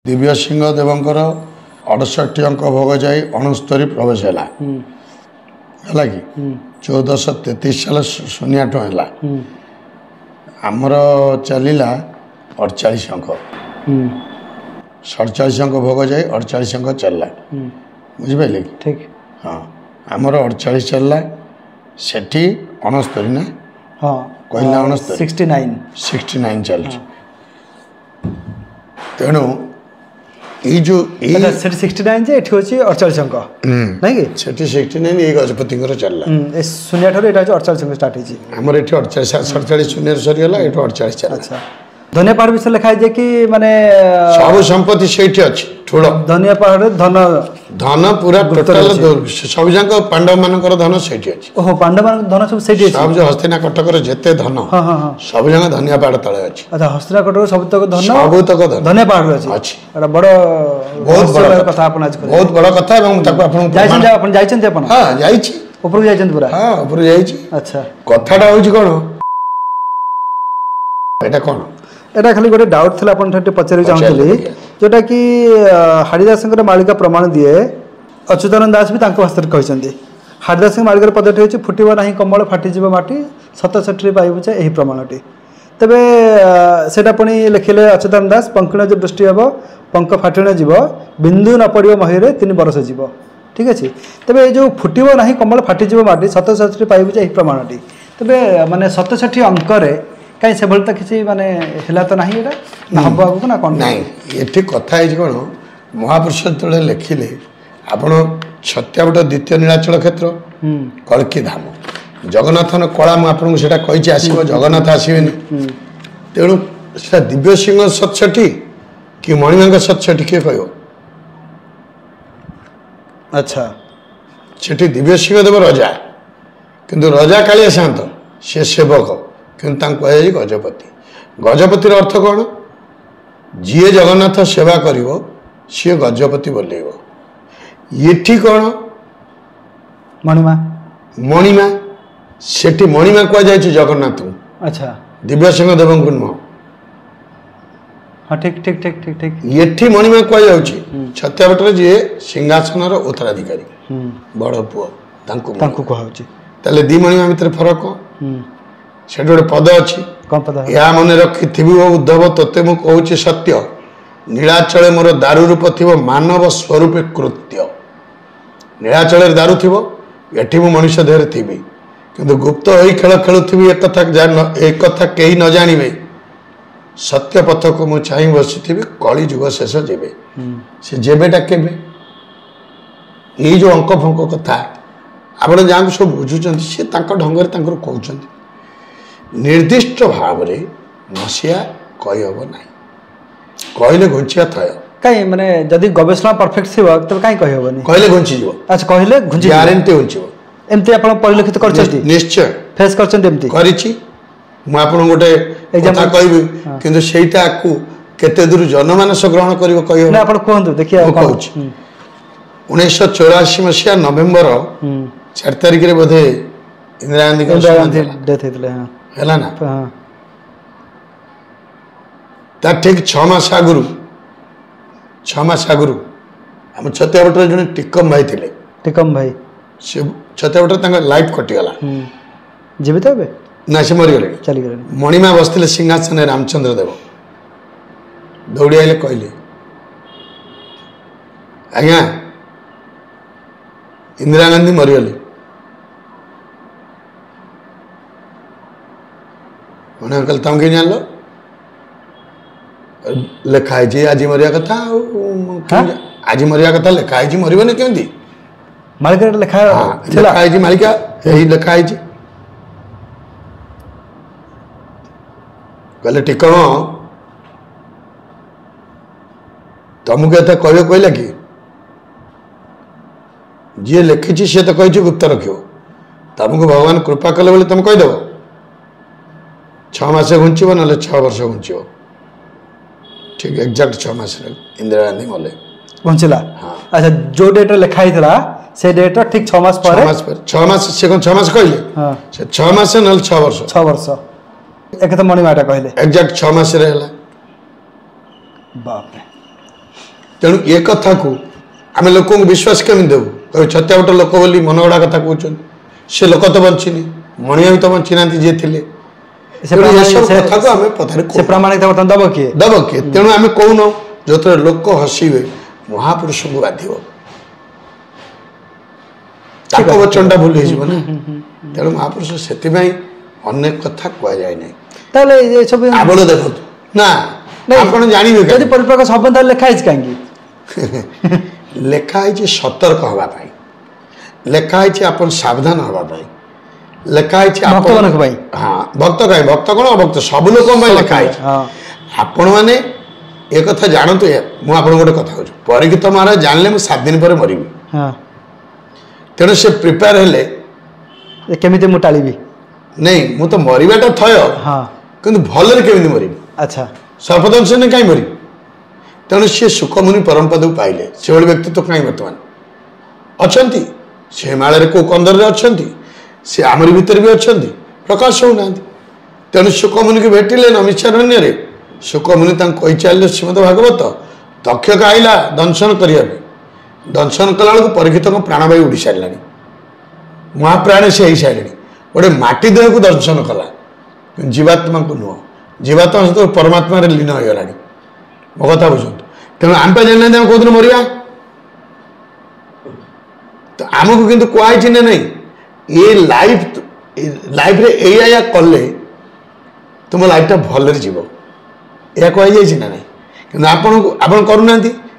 दिव्य सिंह देवंकर 68 अंक भोग जाई 69 प्रवेश है कि 1433 साल शून्याठ है आमर चलला 48 अंक 47 अंक भोग जाई 48 अंक चलला बुझिपारे कि ठीक हाँ आमर 48 चलला सेठी 69 ना हाँ कहला 69 69 चल तेणु ये जो 69 जे एठी होची 48 अंक नहीं कि सेठी 69 ये गजपति चलला ए शून्य ठारे एटा 48 अंक स्टार्ट होची हमर एठी 48 शून्य सरी गला एठी 48 चल अच्छा धनिया पहाड़ विषय लिखा जे कि माने सब संपत्ति सेठी अछि ठोड़ धनिया पहाड़ धन धन पूरा टोटल सब जाक पांडव मानकर धन सेठी अछि ओहो पांडव मान धन सब सेठी अछि सब जो हस्तिना कटक रे जेते धन हां हां हां सब जाक धनिया पहाड़ तळे अछि अच्छा हस्तिना कटक सब तक धन सब तक धन धनिया पहाड़ अछि एटा बड़ बहुत बड़ कथा अपन आज बहुत बड़ कथा एवं ताको अपन जाइछन अपन जाइछन अपन हां जाइछि ऊपर जाइछन पूरा हां ऊपर जाइछि अच्छा कथाटा होछि कोन एटा कोन एटा खाली गोटे डाउट थिला अपन ठटे पचारि चाहतली जोटा कि हरिदासंकर मालिका प्रमाण दिए अच्युतानंद दास भी तांको हस्तर कहिसंदी हरिदास मालिकार पदटी होछि फुटिबो नाही कमल फाटी जीव माटी सत सठरी पाइबु छै एही प्रमाणटी तबे सेटा पुनी लिखिले अच्युतानंद दास पंकण जो दृष्टि हेबो पंक फाटिण जीव बिंदु न पड़िबो महिरे 3 बरस जीव ठीक अछि तबे जो फुटिबो नाही कमल फाटी जीव माटी सत सठरी पाइबु छै एही प्रमाणटी तबे माने सत सठी अंक रे कहीं से बोलता किसी माने हिला तो नहीं एटा ना हबो आगु ना कोन नहीं एठी कथा है कोन महापुरुष तळे लिखिले आपण छत्यावट द्वितीय नीलाचल क्षेत्र कल्की धाम जगन्नाथन कला मु आपन सेटा कहिछि आसीबो जगन्नाथ आसीबेनी तेणु सेटा दिव्य सिंह सतछठी कि मणिमांग सतछठी के कहयो अच्छा सेठी दिव्य सिंह देव राजा किंतु राजा कालिया शांत से सेवक किंतु कह गजपति गजपतिर अर्थ कौन जी जगन्नाथ सेवा करिवो सी गजपति बोलेब ये कौन मणिमा मणिमा सेठी मणिमा कह जाए जगन्नाथ अच्छा दिव्य सिंह देव नुह हाँ ठीक ठीक ठीक ठीक ठीक ये मणिमा कह जाऊँगी छत्यावटर जी सिंहासन उत्तराधिकारी बड़ पुओ ताले दी मणिमा भितर फरक से गोटे पद अच्छी या मन रखी उद्धव तोते मु कहूँ सत्य नीलाचल मोर दारू रूप थी मानव स्वरूप कृत्य नीलाचल दारू थी एटी मु मनुष्य देह थी किंतु गुप्त हो खेल खेलुवी एक कथा कहीं न जानवे सत्य पथ को मुझे चाह बसी कली जुग शेष जेबे से जेबेटा केबे ये जो अंक फंक कथा आप जहाँ सब बुझुं सी ढंग से कहते निर्दिष्ट भाव मसीहा कहब ना कहले घुंचिया थय कहीं माने जदि गवेषणा परफेक्ट थी तब कहीं कहबनी कहले घुंची जीव अच्छा कहले घुंची ग्यारंटी घुंचिव एमती आपण परिलक्षित करछथि निश्चय फेस करछन एमती करिछि मु आपण गोटे कथा कहबी किंतु सेटा को केते दूर जनमानस ग्रहण करिवो कहयो ना आपण कहंतु देखिया कहूछि 1984 मसिया नवेम्बर 4 तारिख रे बोधे इंदिरा गांधी डेथ हेतले हां है ना तार ठीक 6 मास आगु 6 मास आगु आम छत्यावटर जन टिकम भाई थे टिकम भाई से छत्यावटर लाइफ कटिगला जीवित हे ना से मरीगले चली गले मणिमा बसते सिंहासन रामचंद्र देव दौड़ी आइले कहले आज्ञा इंदिरा गांधी मरीगले मैंने अंकल तुम कहीं जान लो लिखाई आज मरिया कथा आज मरिया कथा लिखाई मरबे केमती मालिका लिखाई मालिका यही लिखाई कहले टिकम तुमको एत कह कहला कि जी लिखी सी तो कही गुप्त रख तुमको भगवान कृपा कले बोले तुम कहीदेव 6 मास घुंचब ना 6 वर्ष घुंचब ठीक एक्जाक्ट 6 मास इंदिरा गांधी मले घुंचला हाँ अच्छा जो डेट लिखाई थला से डेट ठीक 6 मास पर 6 मास से 6 मास कहले हां से 6 मास ना 6 वर्ष 6 वर्ष एक तो मणिमाटा कहले एक्जाक्ट 6 मास रे हला बाप रे तेणु ये कथा को आम लोक विश्वास केमी देव कह छत्या बट लोक बोली मनगढ़ा कथा कहते से लोक तो बंचीनी मणिया भी तो बंची ना जी थे कथा को आम पथर प्रामाणिकता बर्तमान दब किए तेणु आम कौन जो थे लोक हसवे महापुरुष को बाधिब वचनटा भूल हो तेणु महापुरुष से अनेक कथा कह जाए ना आबड़ देखो ना आप जानवे परिपाक शब्द लिखाई कहीं लिखाई सतर्क हाँपाई लिखाई आप सावधान हाँपाई लिखाई हाँ भक्त कहीं भक्त कौन अभक्त सब लोक लिखाई आपण मैंने ये कथा जानतु मुझे गोटे कथा कहूँ परीक्षित महाराज जानले मुझे 7 दिन पर मरबी तेणु से प्रिपेयर हेले केमिति मु टाळिबी नहीं मु तो मरवाटा थय किंतु भलरे केमिति मरबी अच्छा सर्पदंशन कहीं मरबी तेणु सी सुखमुनि परम पद पाइले से व्यक्ति तो कहीं बर्तमान अच्छा से हिमालय को कंदर अच्छा सी आमरी भितर भी अच्छा प्रकाश होना तेणु सुखमुनि की भेटिले नमिचारण्य सुखमुनि कही चलिए श्रीमद भागवत तक्षक आईला दंशन करने दंशन कला बेलू परीक्षित प्राणवायु उड़ी सारे महाप्राण से हो सारे गोटे माटी देह को दर्शन कला जीवात्मा को नुह जीवात्मा सहित परमात्मा लीन हो गला मो कथा बुझु तेणु आम पे जाना कौ दिन मरिया तो आमको किंतु कहुई ना नहीं ये लाइफ रे या कले तुम लाइफटा भलरे जीव यह कही ना नहीं आपण करूना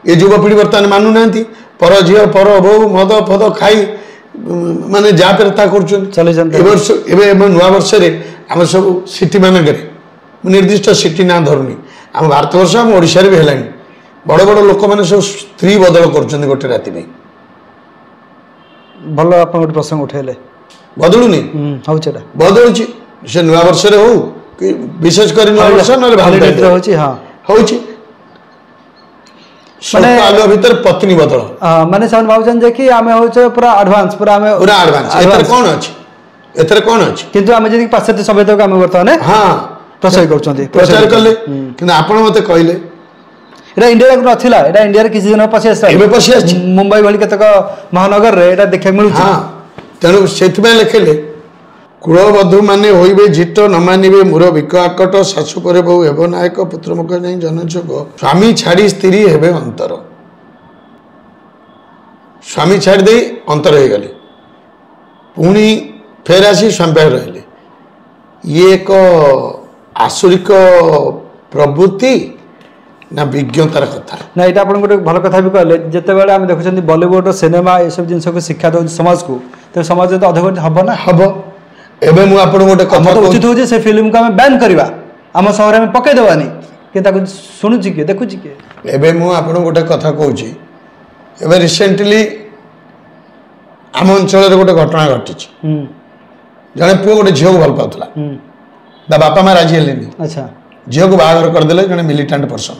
ये युवपीढ़ी बर्तमान मानुना पर झी पर बो मद फद खाई माने जा पेरता कर नुआ वर्ष आम सब सिटी मानक निर्दिष्ट सिटी ना धरुनी आम भारत वर्ष आम ओडिशा भी है बड़ बड़ लोक मैंने सब स्त्री बदल कर गोटे राति में भल आप गोटे प्रसंग उठेले बदलुनी बदलू से नुआ वर्ष हो कि विशेष कर नुआ वर्ष ना आलो भीतर पत्नी बदल माने सब भावचन जे कि आमे होचे पूरा एडवांस पूरा एडवांस एतर कौन अछि किंतु आमे जदी पाश्चात्य सभ्यता को आमे वर्तमान हां प्रचार करछन्ती प्रचार करले किंतु आपण मते कहले एटा इंडिया को नथिला एटा इंडिया रे किछि दिन पछे आसा एबे पछे आछि मुंबई भली केतक महानगर रे एटा देखै मिलु हां तेनु सेथबे लेखेले कुलबधु माने होइबे झिट न मानिबे मुर विक आकट शाशु परे बहु हेब नायक पुत्र मुख नहीं जनचक स्वामी छाड़ी स्त्री हेबे अंतर स्वामी छाड़ी दे अंतर हो गले पुणी फेर आसी स्वामी पाखे रहिले ये एक आसुरिक प्रवृत्ति ना विज्ञतार कथा ना ये आप गोटे भल कथा भी कहले जिते बड़े आम देखुं बॉलीवुड सिनेमा ये सब जिन को शिक्षा दे समाज को तो समाज तो अधोगति हम ना हम एबे मु आपण गोटे कथा उचित हो से फिल्म को आम बैन करवा आम सहर में पकई देवानी कि शुणुची किए देखुची किए एबे मु आपण गोटे कथा कहूची एबे रिसेंटली आम अंचल गोटे घटना घटी जड़े पुओ गोटे झील को भल पाला ता बापा माँ राजी हेले अच्छा झील को बाहर करदे जड़े मिलिटांट पर्सन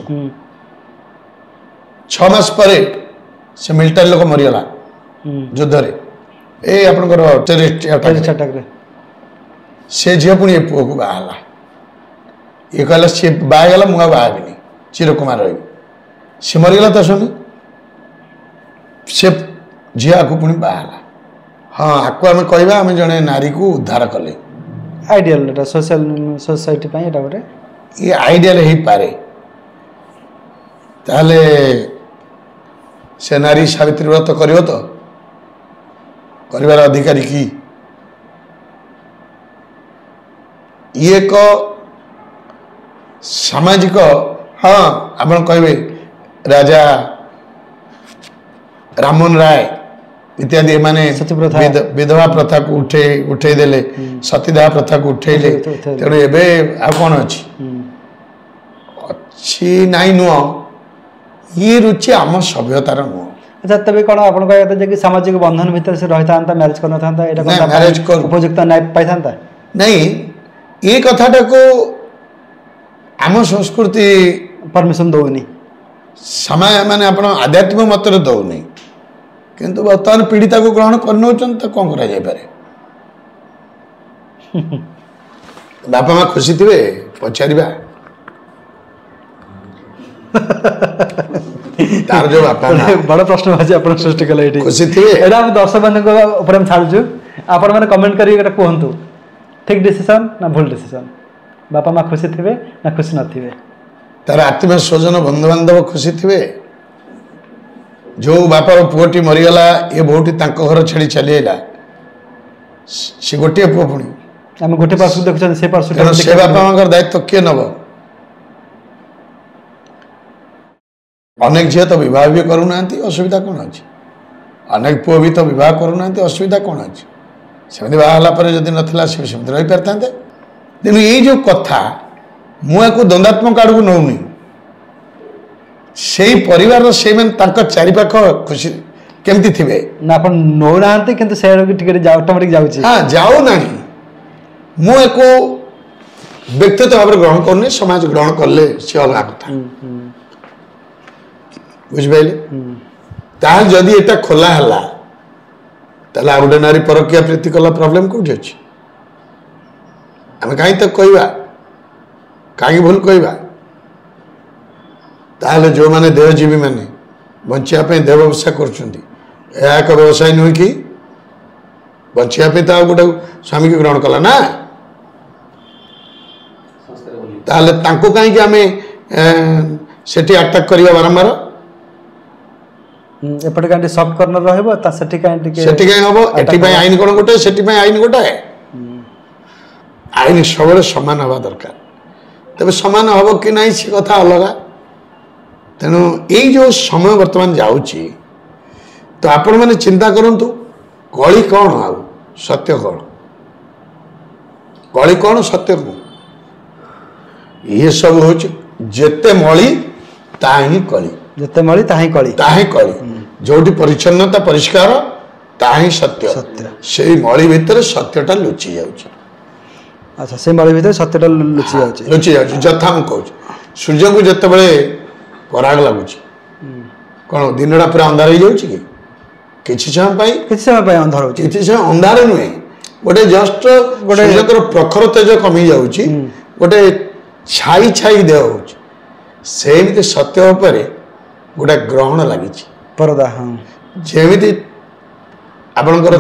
6 मास पर से मिलिटारी लोक मरीगला युद्ध रे ए आपनकर टेररिस्ट अटैक रे से झील पुणी पुओ को बाहला ये कहला सी बाहगला मुआ बाहबी चिर कुमार रही सी मरीगला तो स्वामी से झील को पुणी बाहला हाँ आपको आम कहवा आम जड़े नारी को उद्धार कले आइडियल सोशल सोसाइटी गोटे ये आइडियल हो पारे ताहले से नारी सावित्री व्रत करियो तो करिवार अधिकारी की ये एक सामाजिक हाँ आप कहे राजा राममोहन राय इत्यादि माने विधवा प्रथा को उठे देले सतीदाह प्रथा को उठेले तेणु एबे आ कौन अच्छी नाई नुह ये रुचि आम सभ्यतार नुह अच्छा तबे कौन आप कि सामाजिक बंधन भीतर से रही था मैरिज करना मैरिज उपयुक्त न्याय पाई नहीं ये कथाटा को आम संस्कृति परमिशन दौनी समय माने आपण आध्यात्मिक मत दौनी किंतु बर्तमान पीड़िता को ग्रहण कर कौन कर बापा माँ खुशी थे पचार तार जो बापा ना बड़ प्रश्नवाची आप सृष्टि कले ये खुशी थे एटा हम दर्शक बंधु ऊपर हम छाड़ू आपण मैंने कमेंट करी कहतु ठीक डिसीजन ना भूल डिसीजन बापा माँ खुशी थे ना खुशी नथिबे तार आत्मीय स्वजन बंधु बांधव खुशी थे जो बापा पुओटी मरीगला ये बोटी घर छाड़ी चली आला से गोटे पुओ पुणी आम गोटे पार्श्व देखुं से पार्श्व से बापा माँ दायित्व किए नब अनेक झील तो बह भी करूना असुविधा कौन अच्छी अनेक पुओ भी तो बह करूना असुविधा कौन अच्छी सेमती बाहर जदि नाला से सेमती रही पारि था तेणु ये जो कथा मुझे द्वंदात्मक आड़ को नौनी से परिवार से चारिपाख खुशी केमती थे ना आप नौना कि से ऑटोमेटिक जाऊँ हाँ जाऊ ना मुझे व्यक्तिगत भाव ग्रहण करनी समाज ग्रहण कले सी अलग कथा बुझिपारे ताल जदि एटा खोला है ताला गोटे नारी परकिया प्रीति कला प्रॉब्लम कौटी अच्छी आम कहीं तक कहवा कहीं भूल कहवा ताले जो माने देहजीवी माने बचापी देह व्यवसाय कर व्यवसाय नुहे कि बचापी तो गोटे स्वामी की ग्रहण कला ना ताले तांको कहीं आम सेठी अटैक करवा बारंबार एपटे कहीं सफ्ट कर्नर रहा सेठी कहीं हम एटी आईन कौन गोटे सेठी आईन गोटे आईन सब सामान हवा दरकार तेज सामान हम कि ना से कथा अलग तेणु ये जो समय बर्तमान जाऊँगी तो आपण मैंने चिंता करूँ कली कौन आ सत्य कौन कली कौन सत्य कौन ये सब हूँ जेते मली ताही कली जिते मली ताही कली कली जो परिच्छन्नता परिष्कार ताही सत्य से मली भितर सत्यटा लुचि जाऊँ अच्छा से मली भितर सत्यटा लुचि जाऊँ यथा मुझे कहूँ सूर्य को जिते बड़े पराग लगुच कौन दिनटा पूरा अंधार हो जाऊँ कि समय अंधार किसी समय अंधार नुहे गोटे जस्ट गोटे प्रखर तेज कमी जाऊँगी गोटे छाई छाई देह हो सेमती सत्य गोटे ग्रहण लगी परदा हाँ जमी आपणकर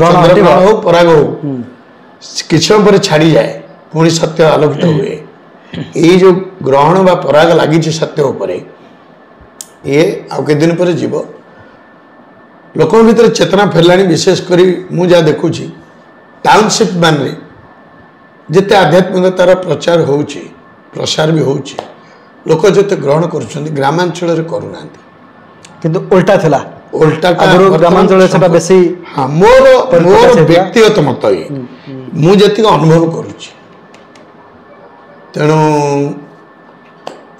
हो पराग हो कि समय पर छाड़ी जाए पुणी सत्य आलोकित हुए ये जो ग्रहण व पराग लगी सत्य उपर ये आउ के दिन पर जीव लोक भीतर चेतना फेरला विशेषकर मुझा देखुची टाउनशिप मान जिते आध्यात्मिकतार प्रचार हो प्रसार भी हो लोक जिते ग्रहण कर ग्रामांचल करूना किंतु उल्टा थिला उल्टा ग्रामांचल से बेसी हाँ मोर मोर व्यक्तिगत मत ये मुझे अनुभव करुच्ची तेणु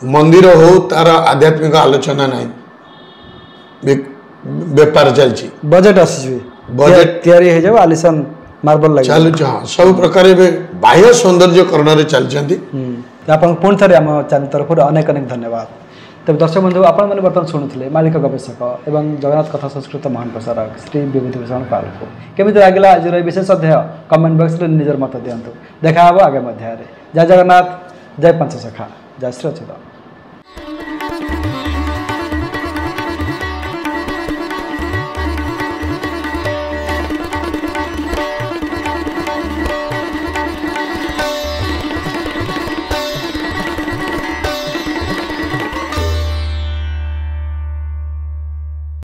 मंदिर हो तार आध्यात्मिक आलोचना ना बेपार चलती बजेट बजेट तैयारी आलिशान मार्बल लगे चलुच हाँ सब प्रकार बाह्य सौंदर्यकरण चलती पुणी थे आम चैनल तरफ अनेक अनेक धन्यवाद तेज दर्शक बंधु आपण मैंने बर्तमान शुणुले मालिक गवेषक एवं जगन्नाथ कथा संस्कृत महान प्रसारक श्री विभूति भूषण पाल को केमी लगे आज विशेष अध्याय कमेंट बॉक्स में निजर मत दिंतु देखा आगे मध्य जय जगन्नाथ जय पंचसखा जय श्री अच्युत।